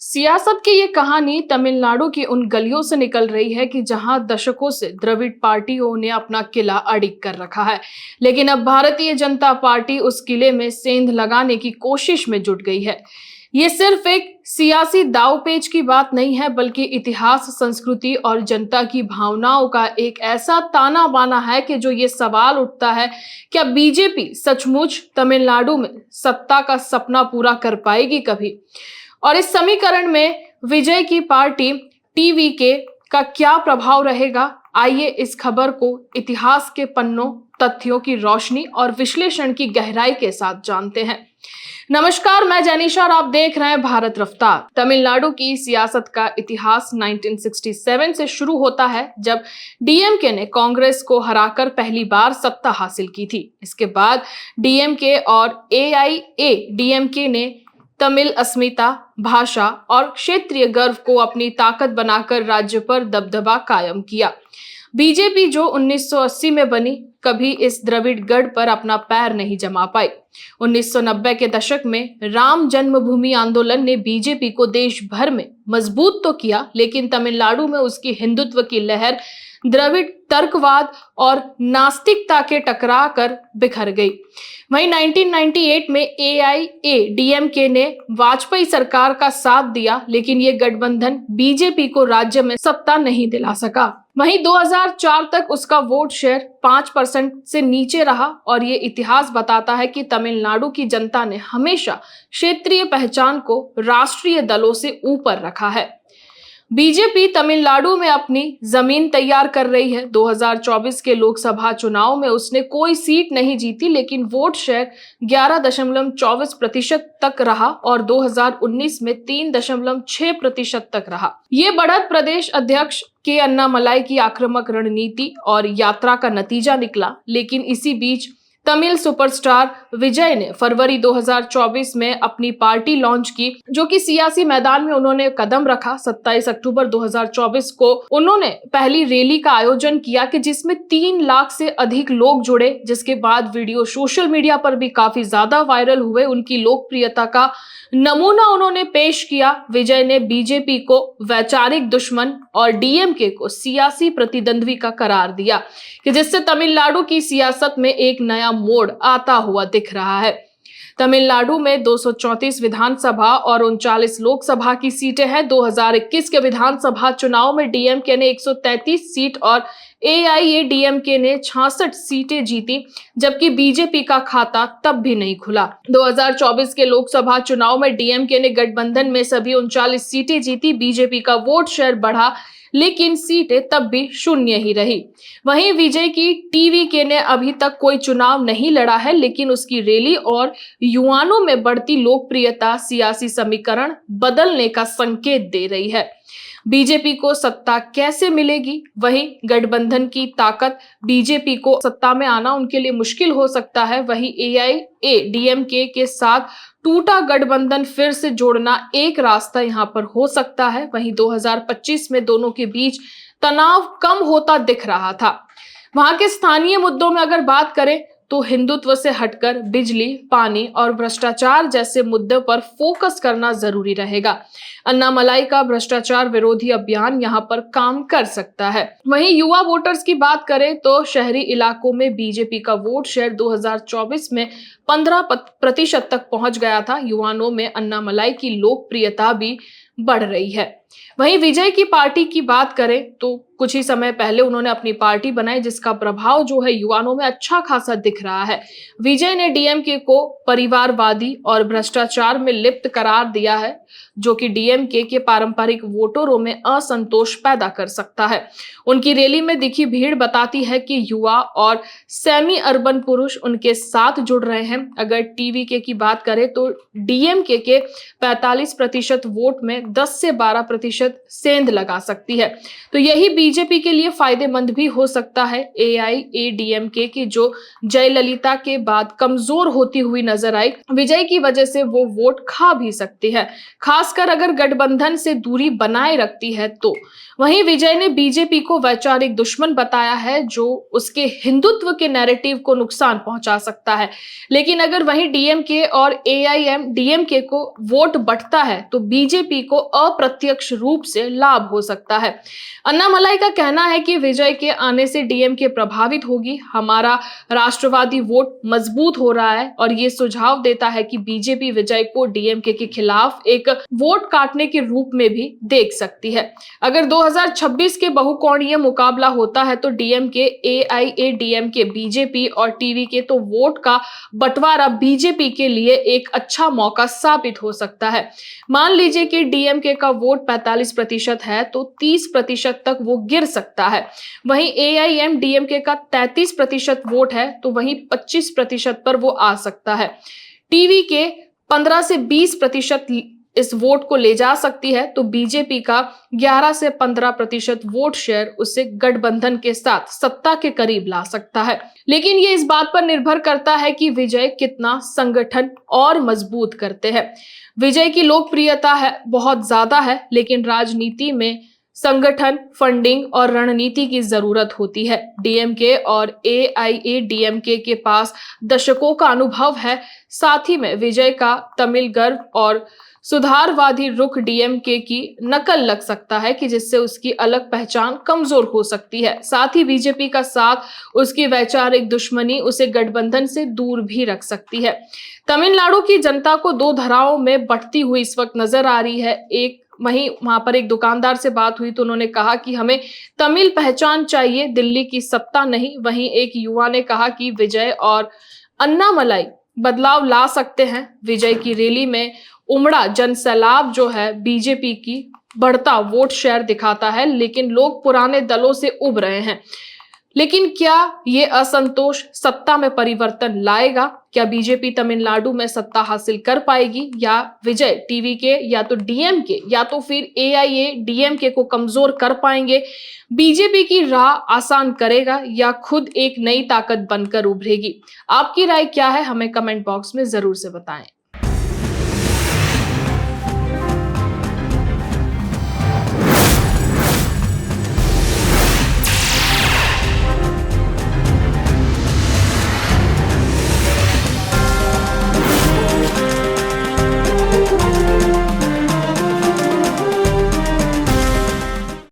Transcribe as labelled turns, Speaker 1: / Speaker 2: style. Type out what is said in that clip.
Speaker 1: सियासत की ये कहानी तमिलनाडु की उन गलियों से निकल रही है कि जहां दशकों से द्रविड़ पार्टियों ने अपना किला अडिग कर रखा है। लेकिन अब भारतीय जनता पार्टी उस किले में सेंध लगाने की कोशिश में जुट गई है। ये सिर्फ एक सियासी दांवपेच की बात नहीं है, बल्कि इतिहास, संस्कृति और जनता की भावनाओं का एक ऐसा ताना बाना है कि जो ये सवाल उठता है, क्या बीजेपी सचमुच तमिलनाडु में सत्ता का सपना पूरा कर पाएगी कभी? और इस समीकरण में विजय की पार्टी टीवीके का क्या प्रभाव रहेगा? आइए इस खबर को इतिहास के पन्नों, तथ्यों की रोशनी और विश्लेषण की गहराई के साथ जानते हैं। नमस्कार, मैं जैनिशा और आप देख रहे हैं भारत रफ्तार। तमिलनाडु की सियासत का इतिहास 1967 से शुरू होता है, जब डीएमके ने कांग्रेस को हराकर पहली बार सत्ता हासिल की थी। इसके बाद डीएमके और एआईएडीएमके ने तमिल अस्मिता, भाषा और क्षेत्रीय गर्व को अपनी ताकत बनाकर राज्य पर दबदबा कायम किया। बीजेपी जो 1980 में बनी, कभी इस द्रविड़ गढ़ पर अपना पैर नहीं जमा पाई। 1990 के दशक में राम जन्मभूमि आंदोलन ने बीजेपी को देश भर में मजबूत तो किया, लेकिन तमिलनाडु में उसकी हिंदुत्व की लहर द्रविड़ तर्कवाद और नास्तिकता के टकरा कर बिखर गई। वहीं 1998 में एआईएडीएमके ने वाजपेयी सरकार का साथ दिया, लेकिन ये गठबंधन बीजेपी को राज्य में सत्ता नहीं दिला सका। वहीं 2004 तक उसका वोट शेयर 5% से नीचे रहा, और ये इतिहास बताता है कि तमिलनाडु की जनता ने हमेशा क्षेत्रीय पहचान को राष्ट्रीय दलों से ऊपर रखा है। बीजेपी तमिलनाडु में अपनी जमीन तैयार कर रही है। 2024 के लोकसभा चुनाव में उसने कोई सीट नहीं जीती, लेकिन वोट शेयर 11.24% तक रहा और 2019 में 3.6% तक रहा। ये बढ़त प्रदेश अध्यक्ष के अन्नामलाई की आक्रामक रणनीति और यात्रा का नतीजा निकला। लेकिन इसी बीच तमिल सुपरस्टार विजय ने फरवरी 2024 में अपनी पार्टी लॉन्च की, जो कि सियासी मैदान में उन्होंने कदम रखा। 27 अक्टूबर 2024 को उन्होंने पहली रैली का आयोजन किया कि जिसमें 3 लाख से अधिक लोग जुड़े, जिसके बाद वीडियो सोशल मीडिया पर भी काफी ज्यादा वायरल हुए। उनकी लोकप्रियता का नमूना उन्होंने पेश किया। विजय ने बीजेपी को वैचारिक दुश्मन और डीएमके को सियासी प्रतिद्वंद्वी का करार दिया, कि जिससे तमिलनाडु की सियासत में एक नया मोड़ आता हुआ दिख रहा है। तमिलनाडु में 234 विधानसभा और 39 लोकसभा की सीटें हैं। 2021 के विधानसभा चुनाव में डीएमके ने 133 सीट और एआईएडीएमके ने 66 सीटें जीती, जबकि बीजेपी का खाता तब भी नहीं खुला। 2024 के लोकसभा चुनाव में डीएमके ने गठबंधन में सभी 39 सीटें जीती। बीजेपी का वोट शेयर बढ़ा, लेकिन सीटें तब भी शून्य ही रही। वहीं विजय की टीवीके ने अभी तक कोई चुनाव नहीं लड़ा है, लेकिन उसकी रैली और युवाओं में बढ़ती लोकप्रियता सियासी समीकरण बदलने का संकेत दे रही है। बीजेपी को सत्ता कैसे मिलेगी? वहीं गठबंधन की ताकत, बीजेपी को सत्ता में आना उनके लिए मुश्किल हो सकता है। वहीं एआईएडीएमके के साथ टूटा गठबंधन फिर से जोड़ना एक रास्ता यहां पर हो सकता है। वहीं 2025 में दोनों के बीच तनाव कम होता दिख रहा था। वहां के स्थानीय मुद्दों में अगर बात करें तो हिंदुत्व से हटकर बिजली, पानी और भ्रष्टाचार जैसे मुद्दों पर फोकस करना जरूरी रहेगा। अन्नामलाई का भ्रष्टाचार विरोधी अभियान यहां पर काम कर सकता है। वहीं युवा वोटर्स की बात करें तो शहरी इलाकों में बीजेपी का वोट शेयर 2024 में 15% तक पहुंच गया था। युवाओं में अन्नामलाई की लोकप्रियता भी बढ़ रही है। वहीं विजय की पार्टी की बात करें तो कुछ ही समय पहले उन्होंने अपनी पार्टी बनाई, जिसका प्रभाव जो है युवाओं में अच्छा खासा दिख रहा है। विजय ने डीएमके को परिवारवादी और भ्रष्टाचार में लिप्त करार दिया है, जो कि डीएमके के पारंपरिक वोटरों में असंतोष पैदा कर सकता है। उनकी रैली में दिखी भीड़ बताती है कि युवा और सेमी अर्बन पुरुष उनके साथ जुड़ रहे हैं। अगर टीवीके की बात करें तो डीएमके के 45% वोट में 10 से 12% 40% सेंध लगा सकती है। तो यही बीजेपी के लिए फायदेमंद भी हो सकता है। एआईएडीएमके की जो जयललिता के बाद कमजोर होती हुई नजर आई, विजय की वजह से वो वोट खा भी सकती है, खासकर अगर गठबंधन से दूरी बनाए रखती है तो। वहीं विजय ने बीजेपी को वैचारिक दुश्मन बताया है, जो उसके हिंदुत्व के नैरेटिव को नुकसान पहुंचा सकता है। लेकिन अगर वहीं डीएमके और एआईएमडीएमके को वोट बढ़ता है तो बीजेपी को अप्रत्यक्ष रूप से लाभ हो सकता है। अन्नामलाई का कहना है कि विजय के आने से डीएमके प्रभावित होगी, हमारा राष्ट्रवादी वोट मजबूत हो रहा है, और ये सुझाव देता है कि बीजेपी विजय को डीएमके के खिलाफ एक वोट काटने के रूप में भी देख सकती है। अगर 2026 के बहुकोणीय मुकाबला होता है तो डीएमके, एआईएडीएमके, बीजेपी और टीवीके, तो वोट का बंटवारा बीजेपी के लिए एक अच्छा मौका साबित हो सकता है। मान लीजिए कि डीएमके का वोट 45% है तो 30% तक वो गिर सकता है। वहीं एआईएमडीएमके का 33% वोट है तो वहीं 25% पर वो आ सकता है। टीवी के 15 से 20% इस वोट को ले जा सकती है, तो बीजेपी का 11 से 15% वोट शेयर उसे गठबंधन के साथ सत्ता के करीब ला सकता है। लेकिन ये इस बात पर निर्भर करता है कि विजय कितना संगठन और मजबूत करते हैं। विजय की लोकप्रियता है बहुत ज्यादा है, लेकिन राजनीति में संगठन, फंडिंग और रणनीति की जरूरत होती है। डीएमके और एआईएडीएमके के पास दशकों का अनुभव है। साथ ही में विजय का तमिल गर्व और सुधारवादी रुख डीएमके की नकल लग सकता है, कि जिससे उसकी अलग पहचान कमजोर हो सकती है। साथ ही बीजेपी का साथ, उसकी वैचारिक दुश्मनी उसे गठबंधन से दूर भी रख सकती है। तमिलनाडु की जनता को दो धाराओं में बढ़ती हुई इस वक्त नजर आ रही है। वहां पर एक दुकानदार से बात हुई तो उन्होंने कहा कि हमें तमिल पहचान चाहिए, दिल्ली की सत्ता नहीं। वहीं एक युवा ने कहा कि विजय और अन्नामलाई बदलाव ला सकते हैं। विजय की रैली में उमड़ा जनसैलाब जो है बीजेपी की बढ़ता वोट शेयर दिखाता है, लेकिन लोग पुराने दलों से उब रहे हैं। लेकिन क्या ये असंतोष सत्ता में परिवर्तन लाएगा? क्या बीजेपी तमिलनाडु में सत्ता हासिल कर पाएगी, या विजय टीवीके या तो डीएमके या तो फिर एआईएडीएमके को कमजोर कर पाएंगे? बीजेपी की राह आसान करेगा या खुद एक नई ताकत बनकर उभरेगी? आपकी राय क्या है? हमें कमेंट बॉक्स में जरूर से बताएं।